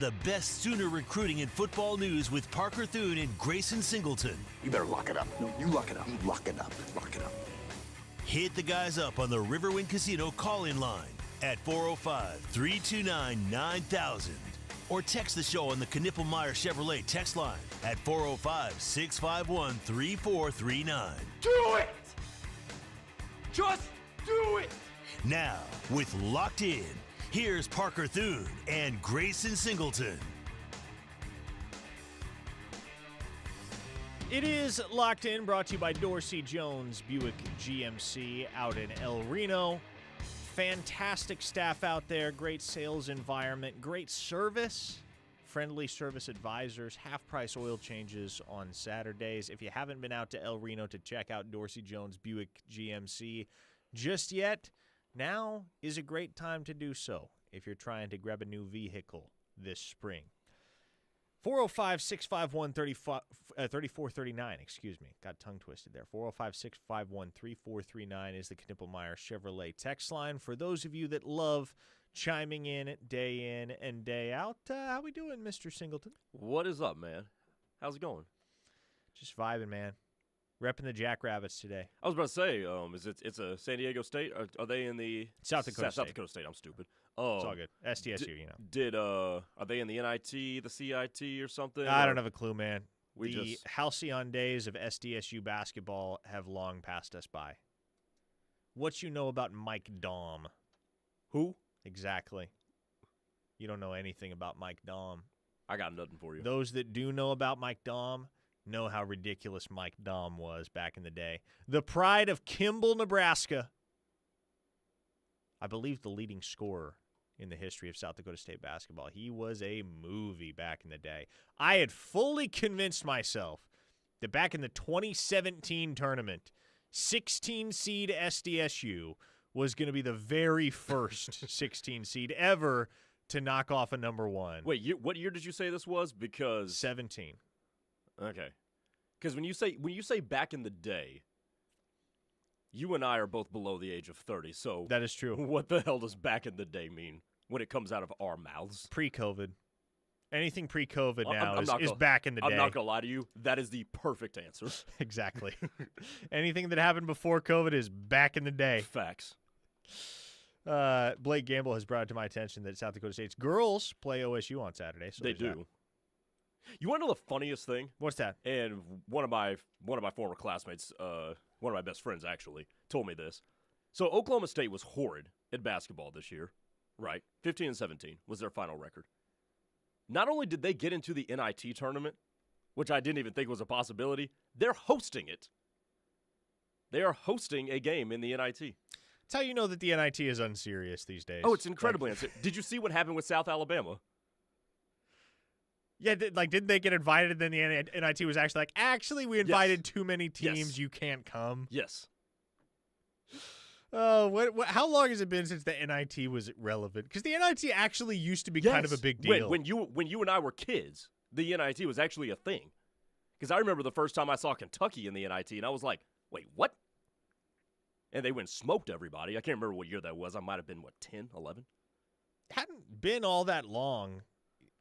The best Sooner recruiting and football news with Parker Thune and Grayson Singleton. You better lock it up. No, you lock it up. You lock it up. Lock it up. Hit the guys up on the Riverwind Casino call-in line at 405-329-9000. Or text the show on the Knippelmeyer Chevrolet text line at 405-651-3439. Do it! Just do it! Now, with Locked In, here's Parker Thune and Grayson Singleton. It is Locked In, brought to you by Dorsey Jones Buick GMC out in El Reno. Fantastic staff out there, great sales environment, great service, friendly service advisors, half-price oil changes on Saturdays. If you haven't been out to El Reno to check out Dorsey Jones Buick GMC just yet, now is a great time to do so if you're trying to grab a new vehicle this spring. 405-651-3439, excuse me. Got tongue twisted there. 405-651-3439 is the Knippelmeyer Chevrolet text line. For those of you that love chiming in and day out, how we doing, Mr. Singleton? What is up, man? How's it going? Just vibing, man. Repping the Jackrabbits today. I was about to say, it's a San Diego State? Are they in the South Dakota South State? Dakota State. I'm stupid. It's all good. SDSU, you know. Are they in the NIT, the CIT, or something? I don't have a clue, man. We The halcyon days of SDSU basketball have long passed us by. What you know about Mike Daum? Who? Exactly. You don't know anything about Mike Daum. I got nothing for you. Those that do know about Mike Daum know how ridiculous Mike Daum was back in the day. The pride of Kimball, Nebraska. I believe the leading scorer in the history of South Dakota State basketball. He was a movie back in the day. I had fully convinced myself that back in the 2017 tournament, 16 seed SDSU was going to be the very first 16 seed ever to knock off a number one. Wait, what year did you say this was? Because 17. Okay. Because when you say back in the day, you and I are both below the age of 30, so That is true. what the hell does back in the day mean when it comes out of our mouths? Pre-COVID. Anything pre-COVID now I'm not is gonna- back in the day. I'm not going to lie to you. That is the perfect answer. Exactly. Anything that happened before COVID is back in the day. Facts. Blake Gamble has brought it to my attention that South Dakota State's girls play OSU on Saturday. So They there's do. that. You want to know the funniest thing? What's that? And one of my former classmates, one of my best friends actually, told me this. So Oklahoma State was horrid at basketball this year, right? 15-17 was their final record. Not only did they get into the NIT tournament, which I didn't even think was a possibility, they're hosting it. They are hosting a game in the NIT. That's how you know that the NIT is unserious these days. Oh, it's incredibly unserious. Did you see what happened with South Alabama? Yeah, didn't they get invited? Then the NIT was actually like, actually, we invited too many teams. Yes. You can't come. Yes. Oh, how long has it been since the NIT was relevant? Because the NIT actually used to be kind of a big deal. When you and I were kids, the NIT was actually a thing. Because I remember the first time I saw Kentucky in the NIT, and I was like, wait, what? And they went and smoked everybody. I can't remember what year that was. I might have been, 10, 11? Hadn't been all that long,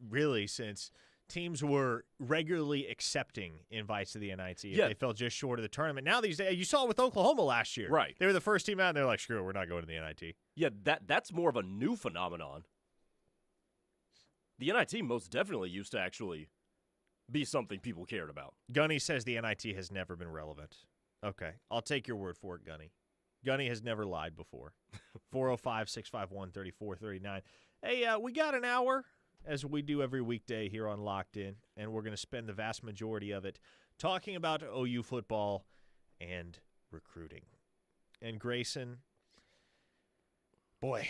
really, since teams were regularly accepting invites to the NIT if they fell just short of the tournament. Now these days, you saw it with Oklahoma last year. Right. They were the first team out, and they're like, screw it, we're not going to the NIT. Yeah, that's more of a new phenomenon. The NIT most definitely used to actually be something people cared about. Gunny says the NIT has never been relevant. Okay, I'll take your word for it, Gunny. Gunny has never lied before. 405-651-3439. Hey, we got an hour, as we do every weekday here on Locked In, and we're going to spend the vast majority of it talking about OU football and recruiting. And Grayson, boy,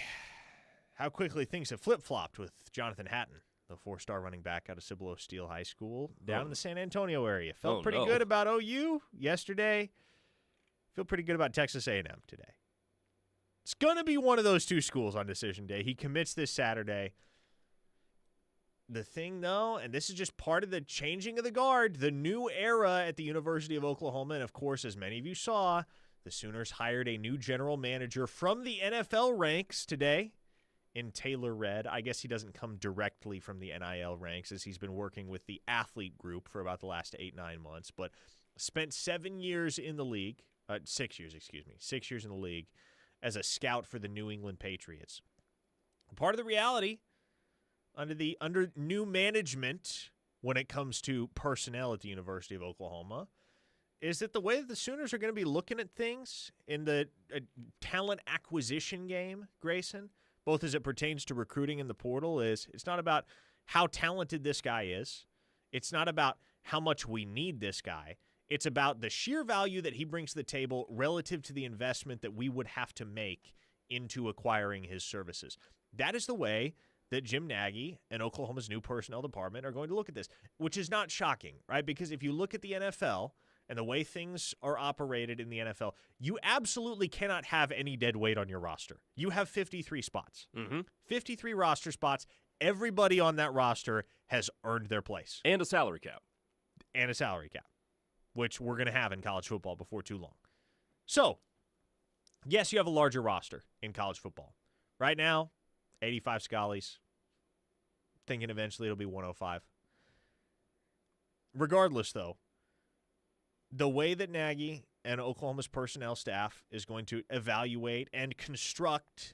how quickly things have flip-flopped with Jonathan Hatton, the four-star running back out of Cibolo Steele High School down in the San Antonio area. Felt pretty good about OU yesterday. Feel pretty good about Texas A&M today. It's going to be one of those two schools on decision day. He commits this Saturday. The thing, though, and this is just part of the changing of the guard, the new era at the University of Oklahoma, and, of course, as many of you saw, the Sooners hired a new general manager from the NFL ranks today in Taylor Red. I guess he doesn't come directly from the NIL ranks, as he's been working with the athlete group for about the last 8-9 months, but spent 7 years in the league, 6 years, 6 years in the league as a scout for the New England Patriots. Part of the reality under new management when it comes to personnel at the University of Oklahoma is that the way that the Sooners are going to be looking at things in the talent acquisition game, Grayson, both as it pertains to recruiting in the portal, is it's not about how talented this guy is. It's not about how much we need this guy. It's about the sheer value that he brings to the table relative to the investment that we would have to make into acquiring his services. That is the way that Jim Nagy and Oklahoma's new personnel department are going to look at this, which is not shocking, right? Because if you look at the NFL and the way things are operated in the NFL, you absolutely cannot have any dead weight on your roster. You have 53 spots. 53 roster spots. Everybody on that roster has earned their place. And a salary cap. Which we're going to have in college football before too long. So, yes, you have a larger roster in college football. Right now, 85 Scallies. Thinking eventually it'll be 105. Regardless, though, the way that Nagy and Oklahoma's personnel staff is going to evaluate and construct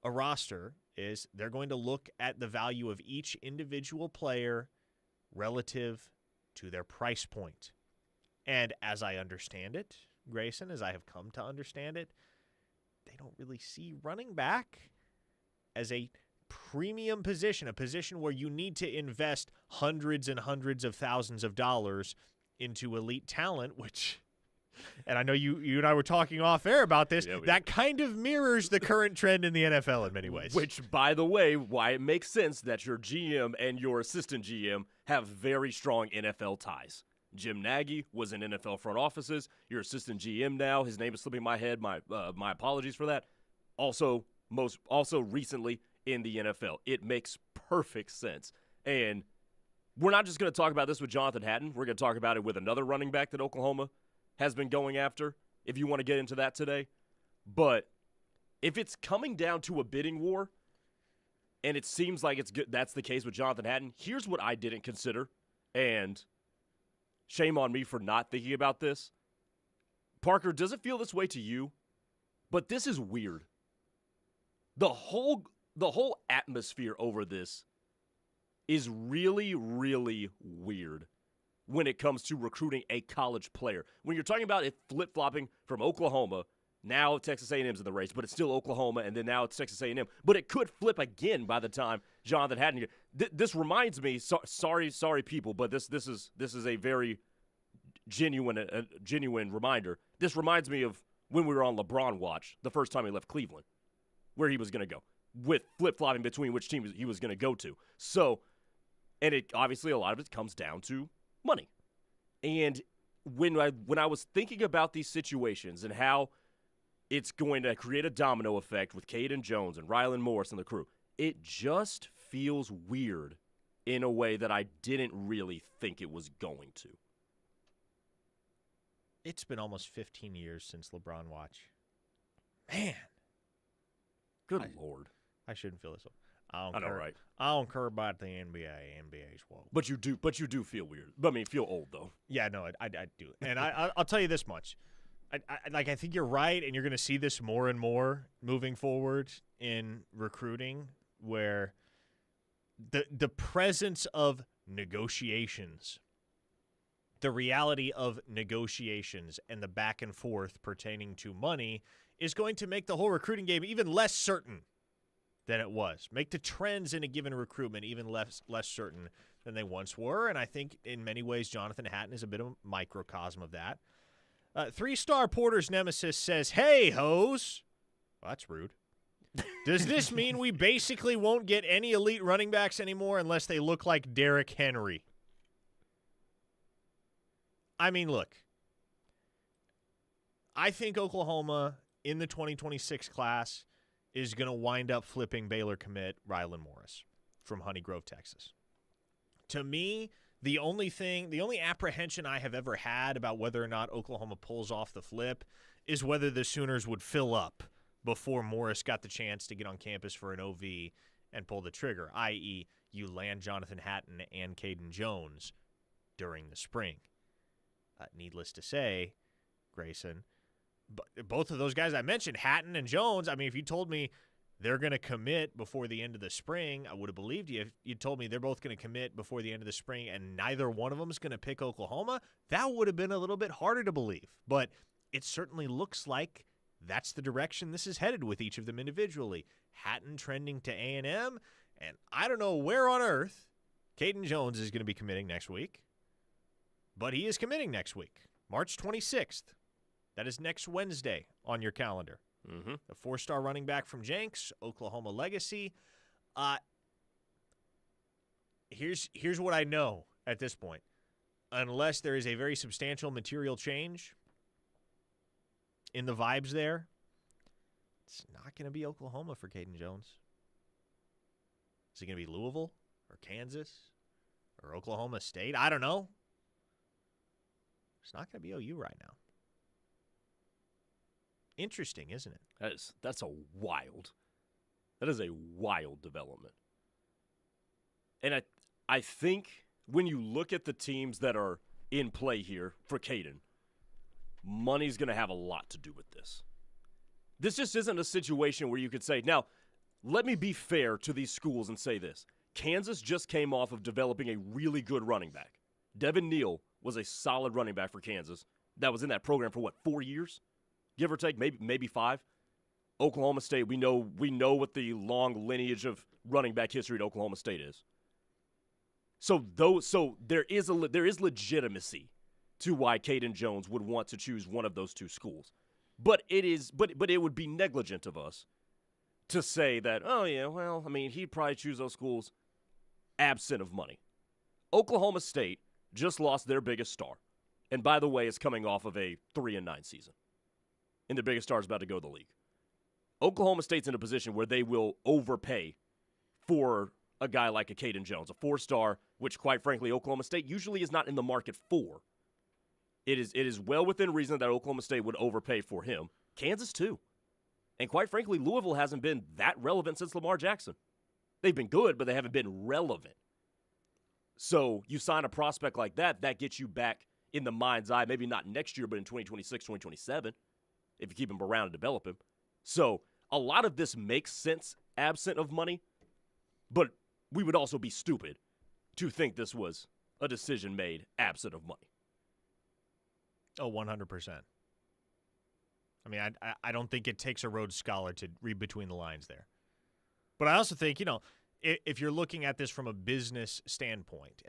a roster is they're going to look at the value of each individual player relative to their price point. And as I understand it, Grayson, as I have come to understand it, they don't really see running back as a premium position, a position where you need to invest hundreds and hundreds of thousands of dollars into elite talent, which, and I know you and I were talking off air about this, that kind of mirrors the current trend in the NFL in many ways. Which, by the way, why it makes sense that your GM and your assistant GM have very strong NFL ties. Jim Nagy was in NFL front offices. Your assistant GM now, his name is slipping my head. My apologies for that. Also recently in the NFL. It makes perfect sense. And we're not just going to talk about this with Jonathan Hatton. We're going to talk about it with another running back that Oklahoma has been going after, if you want to get into that today. But if it's coming down to a bidding war, and it seems like that's the case with Jonathan Hatton, here's what I didn't consider, and shame on me for not thinking about this. Parker, does it feel this way to you? But this is weird. The whole atmosphere over this is really, really weird when it comes to recruiting a college player. When you're talking about it flip-flopping from Oklahoma, now Texas A&M's in the race, but it's still Oklahoma, and then now it's Texas A&M. But it could flip again by the time Jonathan Hatton. This reminds me, sorry people, but this is a very genuine reminder. This reminds me of when we were on LeBron watch the first time he left Cleveland, where he was going to go, with flip-flopping between which team he was going to go to. So, and it obviously a lot of it comes down to money. And when I was thinking about these situations and how it's going to create a domino effect with Caden Jones and Rylan Morris and the crew, it just feels weird in a way that I didn't really think it was going to. It's been almost 15 years since LeBron watch. Man. Good Lord. I shouldn't feel this way. I know, right? I don't care about the NBA. NBA's woke. But you do feel weird. I mean, feel old, though. Yeah, no, I do. And I'll tell you this much. I think you're right, and you're going to see this more and more moving forward in recruiting, where the presence of negotiations, the reality of negotiations and the back and forth pertaining to money is going to make the whole recruiting game even less certain than it was. Make the trends in a given recruitment even less certain than they once were, and I think in many ways Jonathan Hatton is a bit of a microcosm of that. 3-star Porter's Nemesis says, "Hey, hoes." Well, that's rude. Does this mean we basically won't get any elite running backs anymore unless they look like Derrick Henry? I mean, look. I think Oklahoma in the 2026 class is going to wind up flipping Baylor commit Rylan Morris from Honey Grove, Texas. To me, the only apprehension I have ever had about whether or not Oklahoma pulls off the flip is whether the Sooners would fill up before Morris got the chance to get on campus for an OV and pull the trigger, i.e., you land Jonathan Hatton and Caden Jones during the spring. Needless to say, Grayson, both of those guys I mentioned, Hatton and Jones, I mean, if you told me they're going to commit before the end of the spring, I would have believed you. If you told me they're both going to commit before the end of the spring and neither one of them is going to pick Oklahoma, that would have been a little bit harder to believe. But it certainly looks like that's the direction this is headed with each of them individually. Hatton trending to A&M, and I don't know where on earth Caden Jones is going to be committing next week, but he is committing next week, March 26th. That is next Wednesday on your calendar. Mm-hmm. The 4-star running back from Jenks, Oklahoma legacy. Here's what I know at this point. Unless there is a very substantial material change in the vibes there, it's not going to be Oklahoma for Caden Jones. Is it going to be Louisville or Kansas or Oklahoma State? I don't know. It's not going to be OU right now. Interesting, isn't it? That is a wild development. And I think when you look at the teams that are in play here for Caden, money's going to have a lot to do with this. This just isn't a situation where you could say, now, let me be fair to these schools and say this. Kansas just came off of developing a really good running back. Devin Neal was a solid running back for Kansas that was in that program for, 4 years? Give or take, maybe 5. Oklahoma State, we know what the long lineage of running back history at Oklahoma State is. So there is legitimacy to why Caden Jones would want to choose one of those two schools. But it would be negligent of us to say that, oh yeah, well, I mean, he'd probably choose those schools absent of money. Oklahoma State just lost their biggest star. And by the way, is coming off of a 3-9 season. And their biggest star is about to go to the league. Oklahoma State's in a position where they will overpay for a guy like a Caden Jones, a 4-star, which quite frankly Oklahoma State usually is not in the market for. It is well within reason that Oklahoma State would overpay for him. Kansas too. And quite frankly, Louisville hasn't been that relevant since Lamar Jackson. They've been good, but they haven't been relevant. So you sign a prospect like that gets you back in the mind's eye, maybe not next year, but in 2026, 2027, if you keep him around and develop him. So a lot of this makes sense absent of money, but we would also be stupid to think this was a decision made absent of money. Oh, 100%. I mean, I don't think it takes a Rhodes Scholar to read between the lines there. But I also think, if you're looking at this from a business standpoint,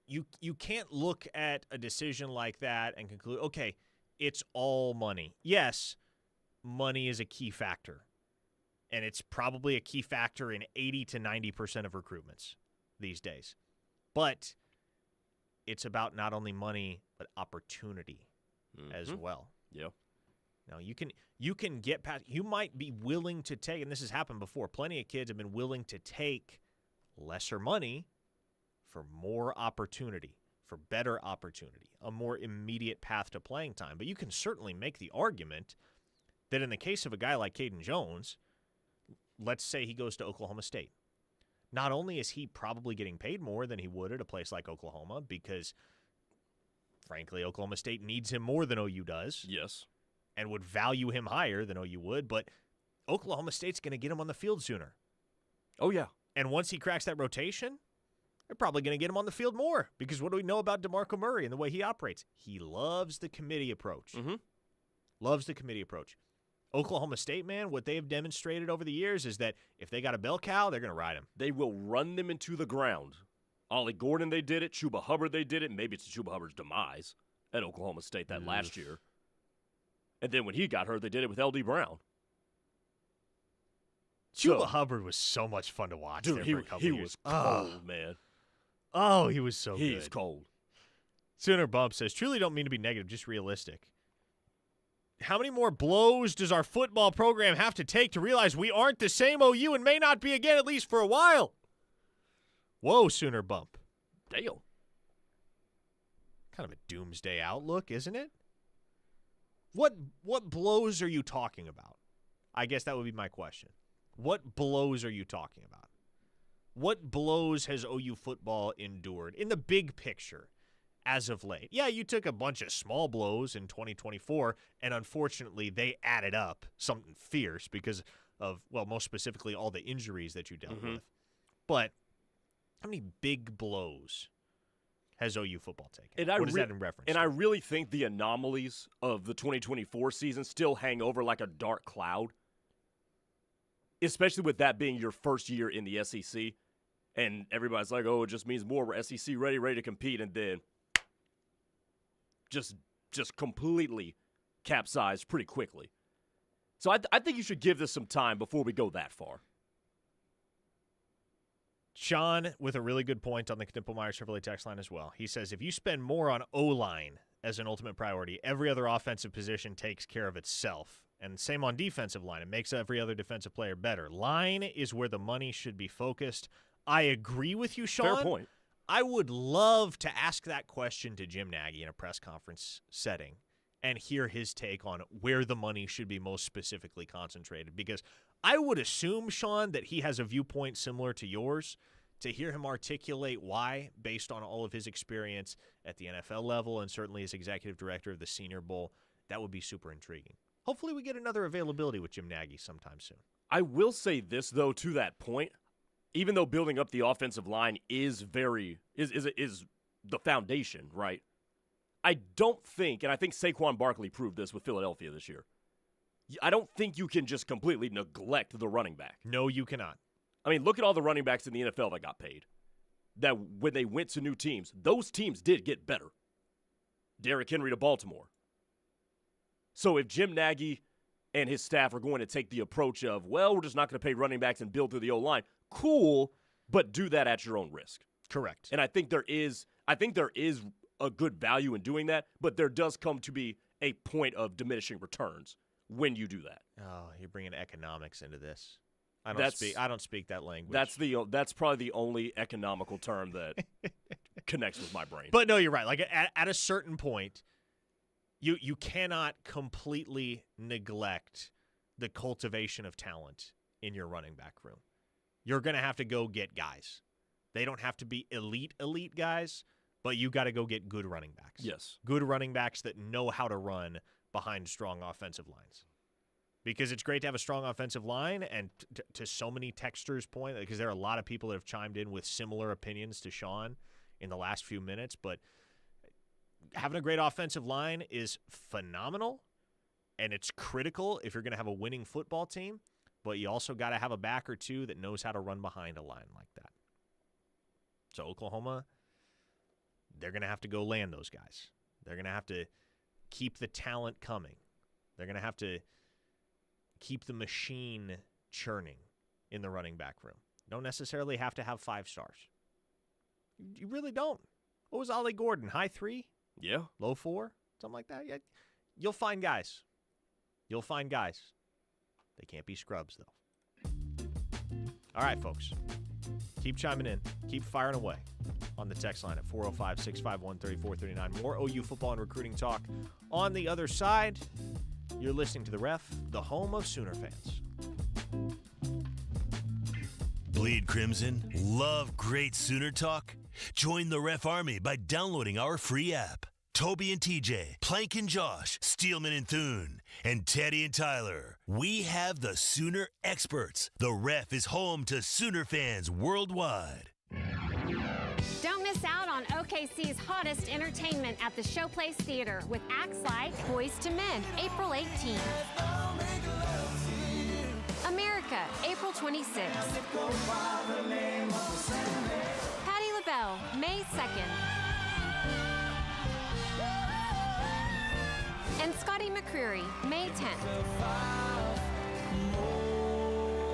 you can't look at a decision like that and conclude, okay, it's all money. Yes, money is a key factor, and it's probably a key factor in 80 to 90% of recruitments these days. But it's about not only money, but opportunity as well. Yeah. Now, you can get past, you might be willing to take, and this has happened before, plenty of kids have been willing to take lesser money for more opportunity, for better opportunity, a more immediate path to playing time. But you can certainly make the argument that in the case of a guy like Caden Jones, let's say he goes to Oklahoma State. Not only is he probably getting paid more than he would at a place like Oklahoma because, frankly, Oklahoma State needs him more than OU does. Yes. And would value him higher than OU would, but Oklahoma State's going to get him on the field sooner. Oh, yeah. And once he cracks that rotation, they're probably going to get him on the field more because what do we know about DeMarco Murray and the way he operates? He loves the committee approach. Mm-hmm. Loves the committee approach. Oklahoma State, man, what they have demonstrated over the years is that if they got a bell cow, they're going to ride him. They will run them into the ground. Ollie Gordon, they did it. Chuba Hubbard, they did it. Maybe it's Chuba Hubbard's demise at Oklahoma State that last year. And then when he got hurt, they did it with L.D. Brown. Chuba Hubbard was so much fun to watch. Dude, there for a couple he years. was cold, man. Oh, he was so good. He's cold. Sooner Bump says, truly don't mean to be negative, just realistic. How many more blows does our football program have to take to realize we aren't the same OU and may not be again, at least for a while? Whoa, Sooner Bump. Damn. Kind of a doomsday outlook, isn't it? What blows are you talking about? I guess that would be my question. What blows are you talking about? What blows has OU football endured in the big picture as of late? Yeah, you took a bunch of small blows in 2024, and unfortunately they added up something fierce because of, well, most specifically all the injuries that you dealt with. But how many big blows has OU football taken? What is that in reference to? I really think the anomalies of the 2024 season still hang over like a dark cloud, especially with that being your first year in the SEC. And everybody's like, oh, it just means more. We're SEC ready to compete. And then just completely capsized pretty quickly. So I think you should give this some time before we go that far. Sean with a really good point on the Knippelmeyer Chevrolet text line as well. He says, if you spend more on O-line as an ultimate priority, every other offensive position takes care of itself. And same on defensive line. It makes every other defensive player better. Line is where the money should be focused. I agree with you, Sean. Fair point. I would love to ask that question to Jim Nagy in a press conference setting and hear his take on where the money should be most specifically concentrated. Because I would assume, Sean, that he has a viewpoint similar to yours. To hear him articulate why, based on all of his experience at the NFL level and certainly as executive director of the Senior Bowl, that would be super intriguing. Hopefully we get another availability with Jim Nagy sometime soon. I will say this, though, to that point. Even though building up the offensive line is the foundation, right? I don't think, and I think Saquon Barkley proved this with Philadelphia this year, I don't think you can just completely neglect the running back. No, you cannot. I mean, look at all the running backs in the NFL that got paid. That when they went to new teams, those teams did get better. Derrick Henry to Baltimore. So if Jim Nagy and his staff are going to take the approach of, well, we're just not going to pay running backs and build through the O-line, cool, but do that at your own risk. Correct. And I think there is a good value in doing that, but there does come to be a point of diminishing returns when you do that. Oh, you're bringing economics into this. I don't speak that language. That's probably the only economical term that connects with my brain. But no, you're right. Like at a certain point, you cannot completely neglect the cultivation of talent in your running back room. You're going to have to go get guys. They don't have to be elite guys, but you got to go get good running backs. Yes. Good running backs that know how to run behind strong offensive lines. Because it's great to have a strong offensive line, and to so many texters' point, because there are a lot of people that have chimed in with similar opinions to Sean in the last few minutes, but having a great offensive line is phenomenal, and it's critical if you're going to have a winning football team, but you also got to have a back or two that knows how to run behind a line like that. So Oklahoma, they're going to have to go land those guys. They're going to have to keep the talent coming. They're going to have to keep the machine churning in the running back room. Don't necessarily have to have 5 stars. You really don't. What was Ollie Gordon? High 3? Yeah. Low 4? Something like that? Yeah. You'll find guys. They can't be scrubs, though. All right, folks. Keep chiming in. Keep firing away on the text line at 405-651-3439. More OU football and recruiting talk on the other side. You're listening to The Ref, the home of Sooner fans. Bleed Crimson? Love great Sooner talk? Join the Ref Army by downloading our free app. Toby and TJ, Plank and Josh, Steelman and Thune, and Teddy and Tyler. We have the Sooner experts. The Ref is home to Sooner fans worldwide. Don't miss out on OKC's hottest entertainment at the Showplace Theater with acts like Boys to Men, April 18th. America, April 26th. Patti LaBelle, May 2nd. And Scotty McCreery, May 10th.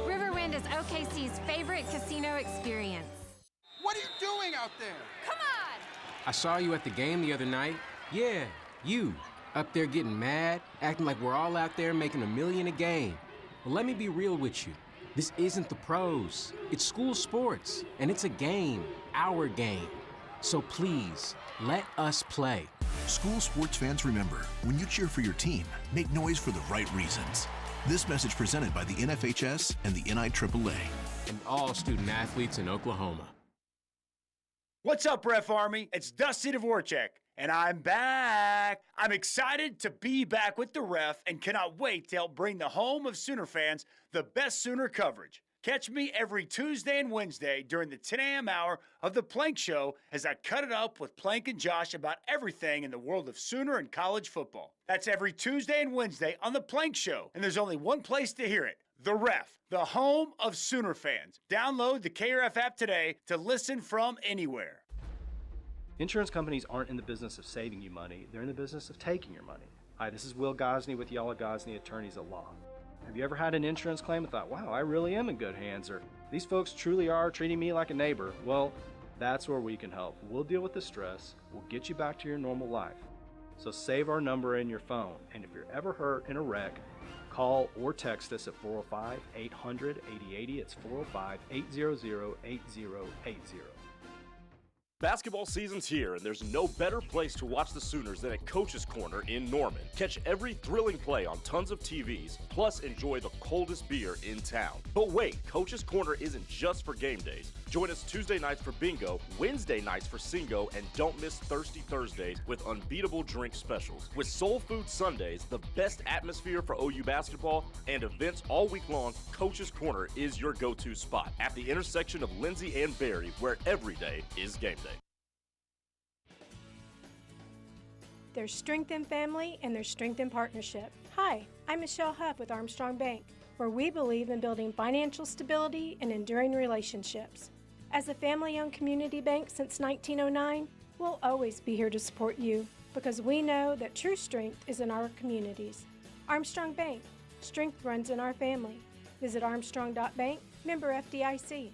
Riverwind is OKC's favorite casino experience. What are you doing out there? Come on! I saw you at the game the other night. Yeah, you. Up there getting mad, acting like we're all out there making $1 million a game. Well, let me be real with you. This isn't the pros. It's school sports, and it's a game, our game. So please, let us play. School sports fans, remember, when you cheer for your team, make noise for the right reasons. This message presented by the NFHS and the NIAAA. And all student athletes in Oklahoma. What's up, Ref Army? It's Dusty Dvorak, and I'm back. I'm excited to be back with the Ref and cannot wait to help bring the home of Sooner fans the best Sooner coverage. Catch me every Tuesday and Wednesday during the 10 a.m. hour of The Plank Show as I cut it up with Plank and Josh about everything in the world of Sooner and college football. That's every Tuesday and Wednesday on The Plank Show, and there's only one place to hear it. The Ref, the home of Sooner fans. Download the KRF app today to listen from anywhere. Insurance companies aren't in the business of saving you money. They're in the business of taking your money. Hi, this is Will Gosney with Yala Gosney Attorneys at Law. Have you ever had an insurance claim and thought, wow, I really am in good hands, or these folks truly are treating me like a neighbor? Well, that's where we can help. We'll deal with the stress. We'll get you back to your normal life. So save our number in your phone, and if you're ever hurt in a wreck, call or text us at 405-800-8080. It's 405-800-8080. Basketball season's here, and there's no better place to watch the Sooners than at Coach's Corner in Norman. Catch every thrilling play on tons of TVs, plus enjoy the coldest beer in town. But wait, Coach's Corner isn't just for game days. Join us Tuesday nights for bingo, Wednesday nights for Singo, and don't miss Thirsty Thursdays with unbeatable drink specials. With Soul Food Sundays, the best atmosphere for OU basketball, and events all week long, Coach's Corner is your go-to spot at the intersection of Lindsay and Berry, where every day is game day. There's strength in family and there's strength in partnership. Hi, I'm Michelle Huff with Armstrong Bank, where we believe in building financial stability and enduring relationships. As a family-owned community bank since 1909, we'll always be here to support you because we know that true strength is in our communities. Armstrong Bank, strength runs in our family. Visit armstrong.bank, member FDIC.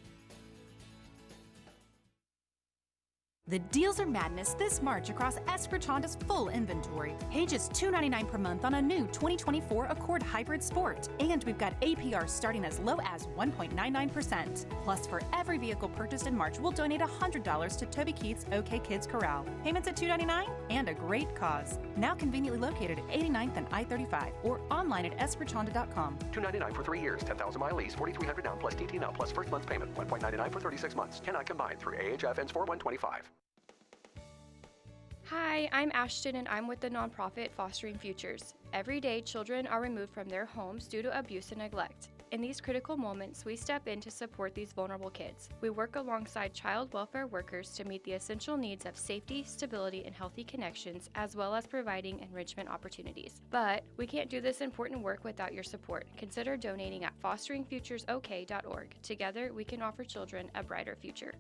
The deals are madness this March across Esquire Honda's full inventory. Pay just $299 per month on a new 2024 Accord Hybrid Sport. And we've got APR starting as low as 1.99%. Plus, for every vehicle purchased in March, we'll donate $100 to Toby Keith's OK Kids Corral. Payments at $299 and a great cause. Now conveniently located at 89th and I-35 or online at esquirehonda.com. $299 for 3 years, 10,000-mile lease, $4,300 down plus DT now plus first month's payment, $1.99 for 36 months. Cannot combine through AHF ends 4125. Hi, I'm Ashton and I'm with the nonprofit Fostering Futures. Every day, children are removed from their homes due to abuse and neglect. In these critical moments, we step in to support these vulnerable kids. We work alongside child welfare workers to meet the essential needs of safety, stability, and healthy connections, as well as providing enrichment opportunities. But we can't do this important work without your support. Consider donating at fosteringfuturesok.org. Together, we can offer children a brighter future.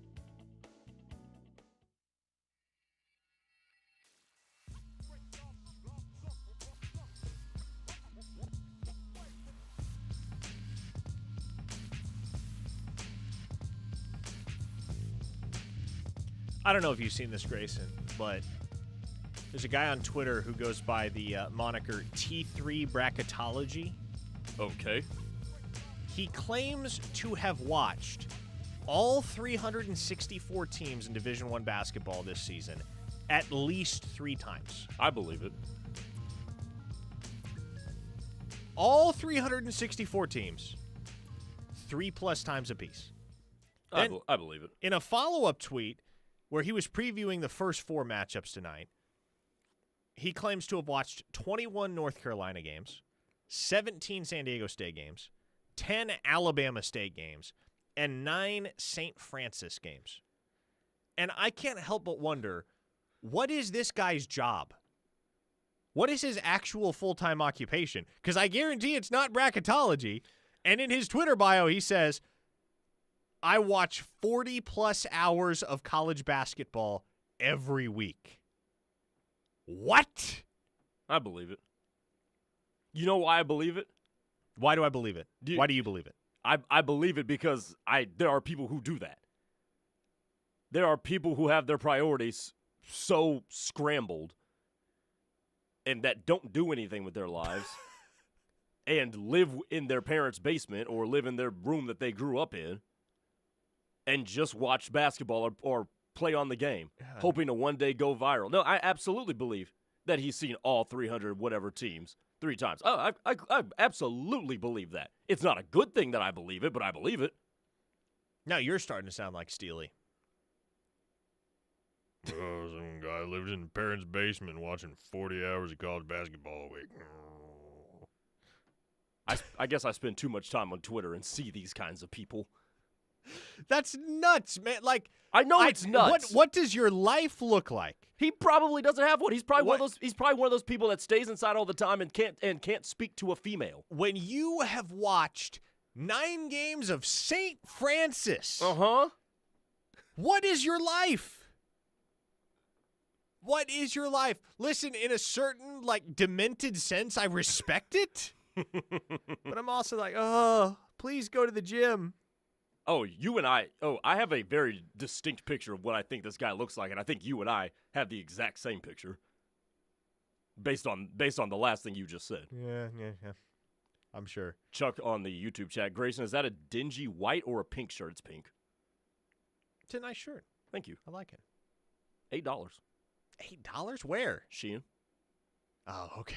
I don't know if you've seen this, Grayson, but there's a guy on Twitter who goes by the moniker T3 Bracketology. Okay. He claims to have watched all 364 teams in Division I basketball this season at least 3 times. I believe it. All 364 teams, 3+ times apiece. I believe it. In a follow-up tweet, where he was previewing the first 4 matchups tonight, he claims to have watched 21 North Carolina games, 17 San Diego State games, 10 Alabama State games, and 9 St. Francis games. And I can't help but wonder, what is this guy's job? What is his actual full-time occupation? Because I guarantee it's not bracketology. And in his Twitter bio, he says, I watch 40+ hours of college basketball every week. What? I believe it. You know why I believe it? Why do I believe it? Why do you believe it? I believe it because there are people who do that. There are people who have their priorities so scrambled and that don't do anything with their lives and live in their parents' basement or live in their room that they grew up in and just watch basketball or play on the game, hoping to one day go viral. No, I absolutely believe that he's seen all 300 whatever teams 3 times. Oh, I absolutely believe that. It's not a good thing that I believe it, but I believe it. Now you're starting to sound like Steely. Some guy lives in parents' basement watching 40 hours of college basketball a week. I guess I spend too much time on Twitter and see these kinds of people. That's nuts, man. Like, I know it's nuts. What does your life look like? He probably doesn't have one. He's probably one of those. He's probably one of those people that stays inside all the time and can't speak to a female. When you have watched 9 games of St. Francis, what is your life? What is your life? Listen, in a certain, like, demented sense, I respect it. But I'm also like, oh, please go to the gym. Oh, I have a very distinct picture of what I think this guy looks like, and I think you and I have the exact same picture based on the last thing you just said. Yeah. I'm sure. Chuck on the YouTube chat, Grayson, is that a dingy white or a pink shirt? It's pink. It's a nice shirt. Thank you. I like it. $8. $8? Where? Shein. Oh, okay.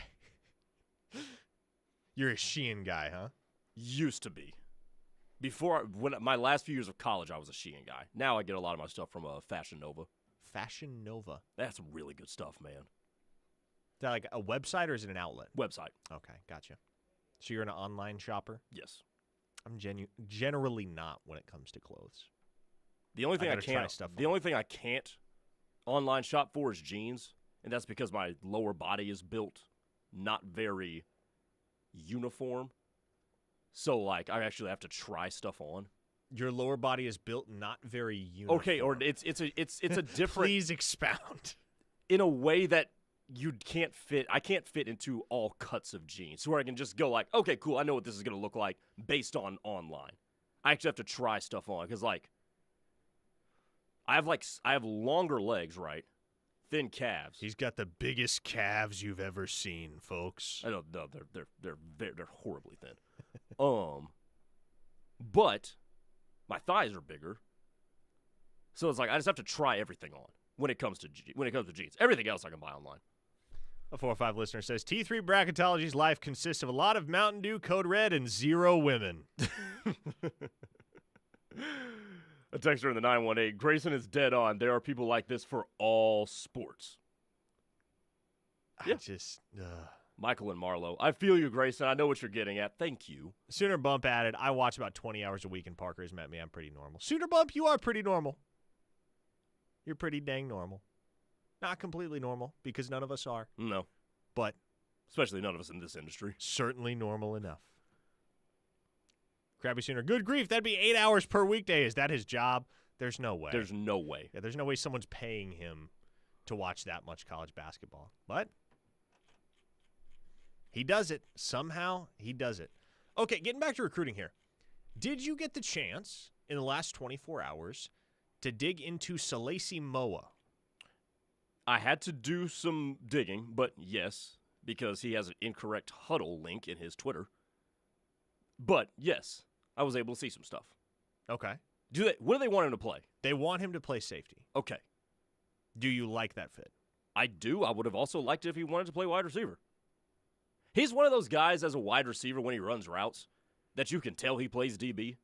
You're a Shein guy, huh? Used to be. When my last few years of college, I was a Shein guy. Now I get a lot of my stuff from Fashion Nova. Fashion Nova. That's some really good stuff, man. Is that like a website or is it an outlet? Website. Okay, gotcha. So you're an online shopper? Yes. I'm generally not when it comes to clothes. The only thing I can't online shop for is jeans, and that's because my lower body is built not very uniform. So, like, I actually have to try stuff on. Your lower body is built not very uniform. Okay, or it's a different. Please expound. In a way that you can't fit. I can't fit into all cuts of jeans, so where I can just go like, okay, cool, I know what this is gonna look like based on online. I actually have to try stuff on because, like, I have longer legs, right? Thin calves. He's got the biggest calves you've ever seen, folks. I know, no, they're horribly thin. But my thighs are bigger, so it's like I just have to try everything on when it comes to jeans. Everything else I can buy online. A 405 listener says T3 Bracketology's life consists of a lot of Mountain Dew, Code Red, and 0 women. A texter in the 918, Grayson is dead on. There are people like this for all sports. Yeah. Michael and Marlowe. I feel you, Grayson. I know what you're getting at. Thank you. Sooner Bump added, I watch about 20 hours a week and Parker has met me. I'm pretty normal. Sooner Bump, you are pretty normal. You're pretty dang normal. Not completely normal, because none of us are. No. But. Especially none of us in this industry. Certainly normal enough. Krabby Sooner, good grief, that'd be 8 hours per weekday. Is that his job? There's no way. There's no way. Yeah, there's no way someone's paying him to watch that much college basketball. But he does it. Somehow he does it. Okay, getting back to recruiting here. Did you get the chance in the last 24 hours to dig into Salesi Moa? I had to do some digging, but yes, because he has an incorrect huddle link in his Twitter. But yes, I was able to see some stuff. Okay. What do they want him to play? They want him to play safety. Okay. Do you like that fit? I do. I would have also liked it if he wanted to play wide receiver. He's one of those guys as a wide receiver when he runs routes that you can tell he plays DB.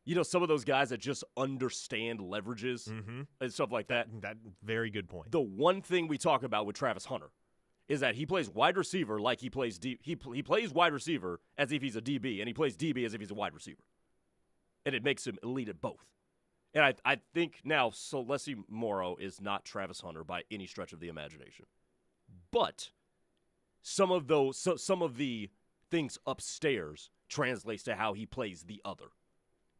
You know, some of those guys that just understand leverages and stuff like that. That very good point. The one thing we talk about with Travis Hunter is that he plays wide receiver like he plays he plays wide receiver as if he's a DB, and he plays DB as if he's a wide receiver. And it makes him elite at both. And I think now Salesi Moa is not Travis Hunter by any stretch of the imagination. But some of the things upstairs translates to how he plays the other,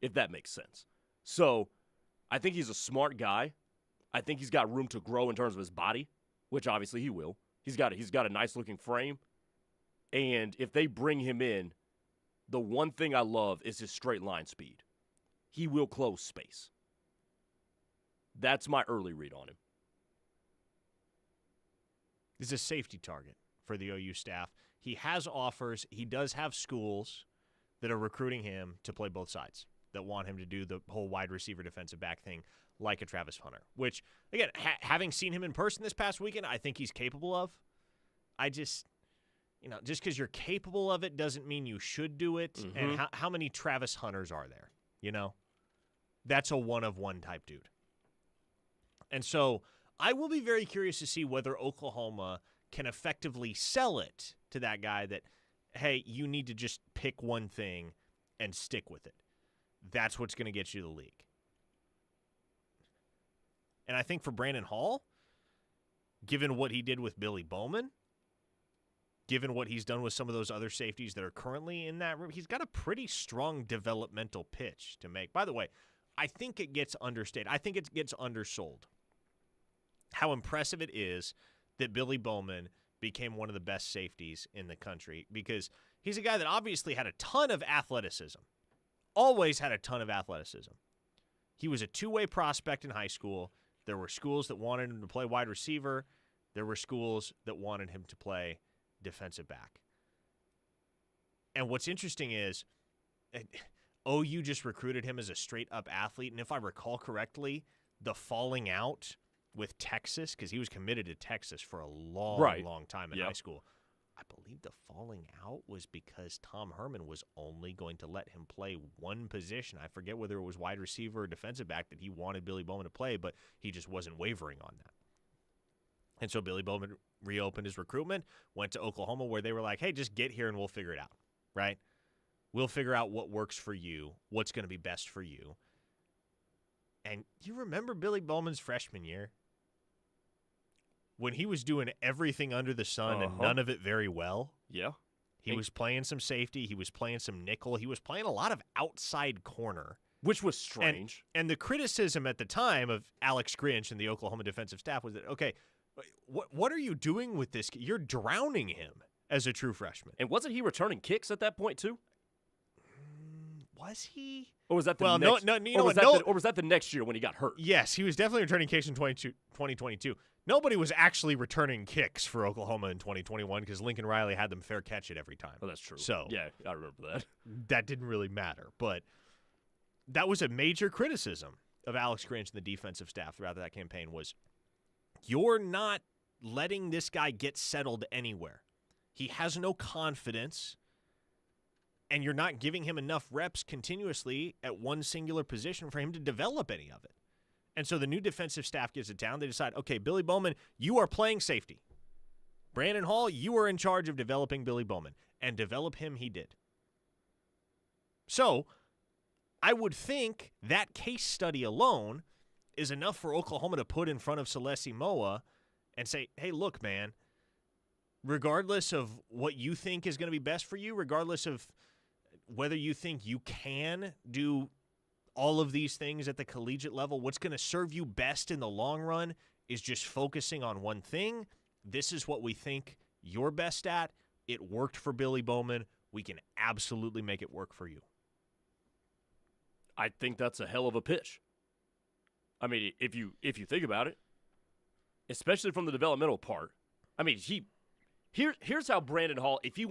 if that makes sense. So I think he's a smart guy. I think he's got room to grow in terms of his body, which obviously he will. He's got a nice-looking frame. And if they bring him in, the one thing I love is his straight line speed. He will close space. That's my early read on him. He's a safety target for the OU staff. He has offers. He does have schools that are recruiting him to play both sides, that want him to do the whole wide receiver defensive back thing like a Travis Hunter, which, again, having seen him in person this past weekend, I think he's capable of. I just, just because you're capable of it doesn't mean you should do it. Mm-hmm. And how many Travis Hunters are there? That's a one-of-one type dude. And so I will be very curious to see whether Oklahoma can effectively sell it to that guy that, hey, you need to just pick one thing and stick with it. That's what's going to get you the league. And I think for Brandon Hall, given what he did with Billy Bowman, given what he's done with some of those other safeties that are currently in that room, he's got a pretty strong developmental pitch to make. By the way, I think it gets understated. I think it gets undersold how impressive it is that Billy Bowman became one of the best safeties in the country, because he's a guy that obviously had a ton of athleticism, always had a ton of athleticism. He was a two-way prospect in high school. There were schools that wanted him to play wide receiver. There were schools that wanted him to play defensive back. And what's interesting is OU just recruited him as a straight-up athlete. And if I recall correctly, the falling out with Texas, because he was committed to Texas for a long time in high school, I believe the falling out was because Tom Herman was only going to let him play one position. I forget whether it was wide receiver or defensive back that he wanted Billy Bowman to play, but he just wasn't wavering on that. And so Billy Bowman reopened his recruitment, went to Oklahoma, where they were like, hey, just get here and we'll figure it out, right? We'll figure out what works for you, what's going to be best for you. And you remember Billy Bowman's freshman year? When he was doing everything under the sun and none of it very well. Yeah. He was playing some safety. He was playing some nickel. He was playing a lot of outside corner. Which was strange. And the criticism at the time of Alex Grinch and the Oklahoma defensive staff was that, okay, what are you doing with this? You're drowning him as a true freshman. And wasn't he returning kicks at that point too? Was he? Or was that the or was that the next year when he got hurt? Yes, he was definitely returning kicks in 2022. Nobody was actually returning kicks for Oklahoma in 2021 because Lincoln Riley had them fair catch it every time. Oh, that's true. So yeah, I remember that. That didn't really matter. But that was a major criticism of Alex Grinch and the defensive staff throughout that campaign was, you're not letting this guy get settled anywhere. He has no confidence, and you're not giving him enough reps continuously at one singular position for him to develop any of it. And so the new defensive staff gets it down. They decide, okay, Billy Bowman, you are playing safety. Brandon Hall, you are in charge of developing Billy Bowman. And develop him he did. So I would think that case study alone is enough for Oklahoma to put in front of Celeste Moa and say, hey, look, man, regardless of what you think is going to be best for you, regardless of whether you think you can do all of these things at the collegiate level, what's going to serve you best in the long run is just focusing on one thing. This is what we think you're best at. It worked for Billy Bowman. We can absolutely make it work for you. I think that's a hell of a pitch. I mean, if you think about it, especially from the developmental part, I mean, here's how Brandon Hall, if he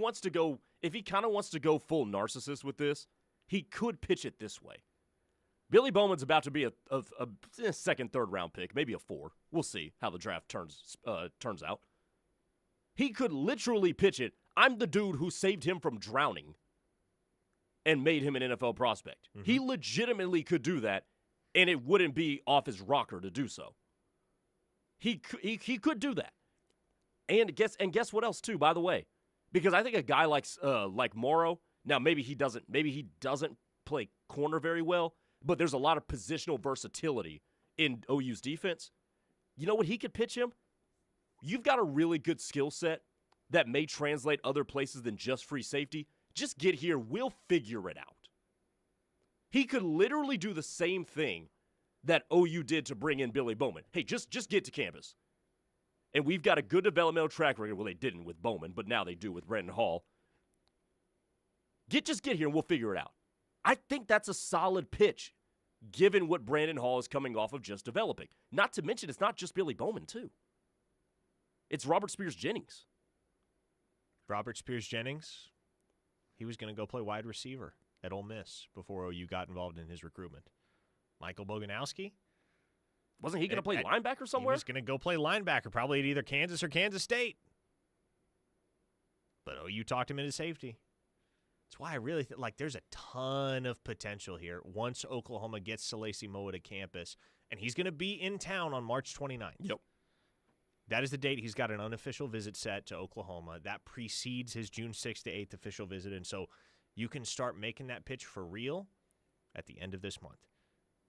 kind of wants to go full narcissist with this, he could pitch it this way. Billy Bowman's about to be a second, third round pick, maybe a 4. We'll see how the draft turns out. He could literally pitch it. I'm the dude who saved him from drowning and made him an NFL prospect. Mm-hmm. He legitimately could do that, and it wouldn't be off his rocker to do so. He could do that. And guess what else too, by the way? Because I think a guy like Morrow, now maybe he doesn't play corner very well, but there's a lot of positional versatility in OU's defense. You know what he could pitch him? You've got a really good skill set that may translate other places than just free safety. Just get here. We'll figure it out. He could literally do the same thing that OU did to bring in Billy Bowman. Hey, just get to campus. And we've got a good developmental track record. Well, they didn't with Bowman, but now they do with Brandon Hall. Just get here and we'll figure it out. I think that's a solid pitch, given what Brandon Hall is coming off of just developing. Not to mention, it's not just Billy Bowman, too. It's Robert Spears-Jennings. Robert Spears-Jennings, he was going to go play wide receiver at Ole Miss before OU got involved in his recruitment. Michael Boganowski, Wasn't he going to play linebacker somewhere? He was going to go play linebacker, probably at either Kansas or Kansas State. But OU talked him into safety. That's why I really think there's a ton of potential here once Oklahoma gets Salesi Moa to campus, and he's going to be in town on March 29th. Yep. That is the date he's got an unofficial visit set to Oklahoma. That precedes his June 6th to 8th official visit, and so you can start making that pitch for real at the end of this month.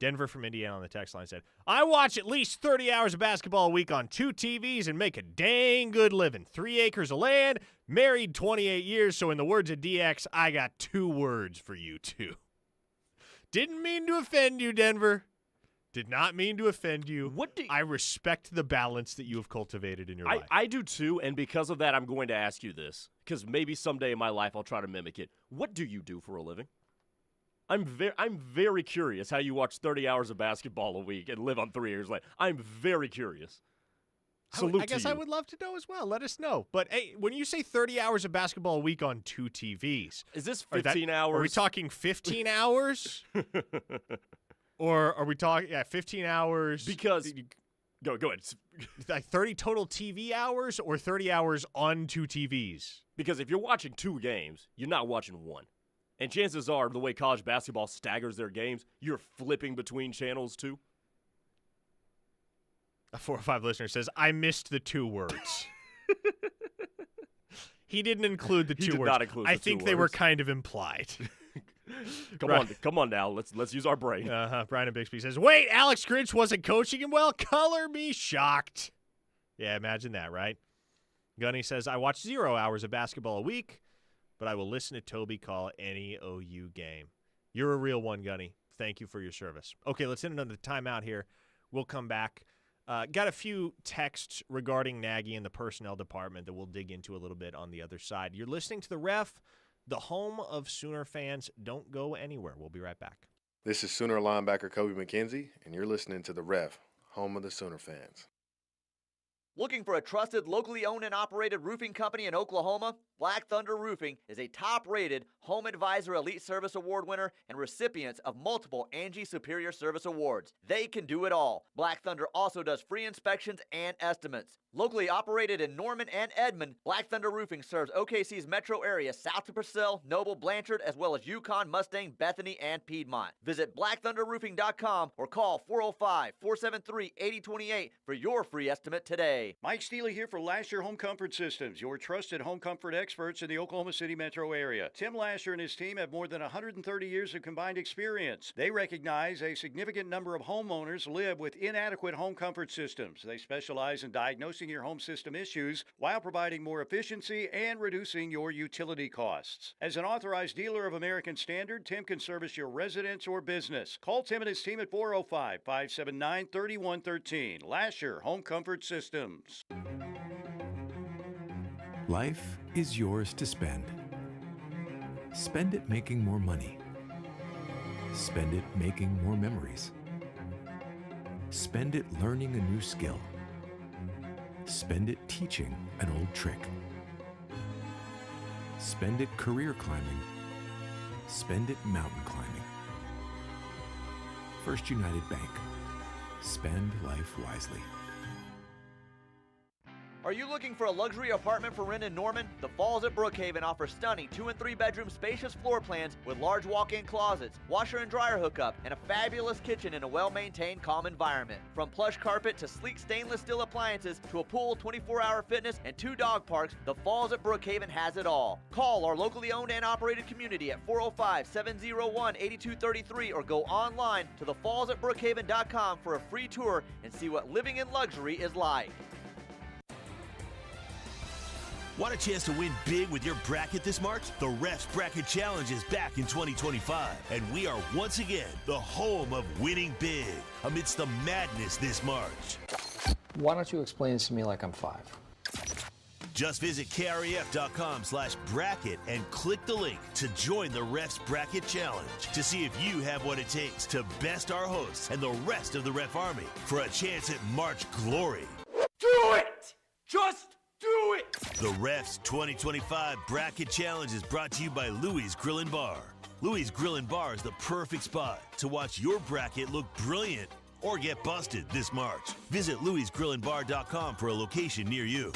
Denver from Indiana on the text line said, I watch at least 30 hours of basketball a week on 2 TVs and make a dang good living. 3 acres of land, married 28 years, so in the words of DX, I got 2 words for you two. Didn't mean to offend you, Denver. Did not mean to offend you. I respect the balance that you have cultivated in your life. I do too, and because of that, I'm going to ask you this, because maybe someday in my life I'll try to mimic it. What do you do for a living? I'm very curious how you watch 30 hours of basketball a week and live on 3 years later. I'm very curious. Salute I guess to you. I would love to know as well. Let us know. But hey, when you say 30 hours of basketball a week on 2 TVs, is this 15 hours? Are we talking 15 hours? Or are we talking 15 hours? Because go ahead. Like 30 total TV hours or 30 hours on 2 TVs? Because if you're watching 2 games, you're not watching 1. And chances are, the way college basketball staggers their games, you're flipping between channels too. A 405 listener says, I missed the 2 words. He didn't include the 2 words. He did not include the 2 words. I think they were kind of implied. Come on now. Let's use our brain. Brian and Bixby says, wait, Alex Grinch wasn't coaching him well? Color me shocked. Yeah, imagine that, right? Gunny says, I watch 0 hours of basketball a week, but I will listen to Toby call any OU game. You're a real one, Gunny. Thank you for your service. Okay, let's end another timeout here. We'll come back. Got a few texts regarding Nagy and the personnel department that we'll dig into a little bit on the other side. You're listening to The Ref, the home of Sooner fans. Don't go anywhere. We'll be right back. This is Sooner linebacker Kobe McKenzie, and you're listening to The Ref, home of the Sooner fans. Looking for a trusted, locally owned and operated roofing company in Oklahoma? Black Thunder Roofing is a top-rated Home Advisor Elite Service Award winner and recipients of multiple Angie Superior Service Awards. They can do it all. Black Thunder also does free inspections and estimates. Locally operated in Norman and Edmond, Black Thunder Roofing serves OKC's metro area south to Purcell, Noble, Blanchard, as well as Yukon, Mustang, Bethany, and Piedmont. Visit blackthunderroofing.com or call 405-473-8028 for your free estimate today. Mike Steele here for Lasher Home Comfort Systems, your trusted home comfort experts in the Oklahoma City metro area. Tim Lasher and his team have more than 130 years of combined experience. They recognize a significant number of homeowners live with inadequate home comfort systems. They specialize in diagnosing your home system issues while providing more efficiency and reducing your utility costs. As an authorized dealer of American Standard, Tim can service your residence or business. Call Tim and his team at 405-579-3113. Lasher Home Comfort Systems. Life is yours to spend. Spend it making more money. Spend it making more memories. Spend it learning a new skill. Spend it teaching an old trick. Spend it career climbing. Spend it mountain climbing. First United Bank. Spend life wisely. Are you looking for a luxury apartment for rent in Norman? The Falls at Brookhaven offers stunning 2- and 3-bedroom spacious floor plans with large walk-in closets, washer and dryer hookup, and a fabulous kitchen in a well-maintained, calm environment. From plush carpet to sleek stainless steel appliances to a pool, 24-hour fitness, and 2 dog parks, the Falls at Brookhaven has it all. Call our locally owned and operated community at 405-701-8233 or go online to thefallsatbrookhaven.com for a free tour and see what living in luxury is like. Want a chance to win big with your bracket this March? The Refs Bracket Challenge is back in 2025, and we are once again the home of winning big amidst the madness this March. Why don't you explain this to me like I'm 5? Just visit kref.com/bracket and click the link to join the Refs Bracket Challenge to see if you have what it takes to best our hosts and the rest of the Ref Army for a chance at March glory. Do it! Just do it! The Refs 2025 Bracket Challenge is brought to you by Louie's Grill and Bar. Louie's Grill and Bar is the perfect spot to watch your bracket look brilliant or get busted this March. Visit louisgrillandbar.com for a location near you.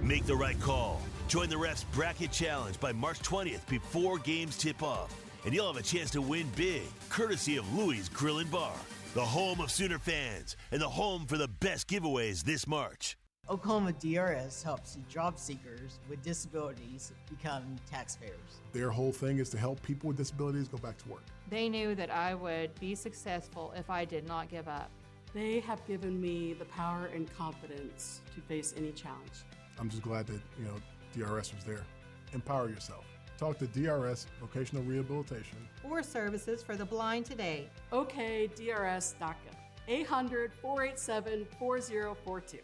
Make the right call. Join the Ref's Bracket Challenge by March 20th before games tip off, and you'll have a chance to win big, courtesy of Louis Grill and Bar, the home of Sooner fans and the home for the best giveaways this March. Oklahoma DRS helps job seekers with disabilities become taxpayers. Their whole thing is to help people with disabilities go back to work. They knew that I would be successful if I did not give up. They have given me the power and confidence to face any challenge. I'm just glad that, DRS was there. Empower yourself. Talk to DRS Vocational Rehabilitation Or services for the blind today. OKDRS.gov. 800-487-4042.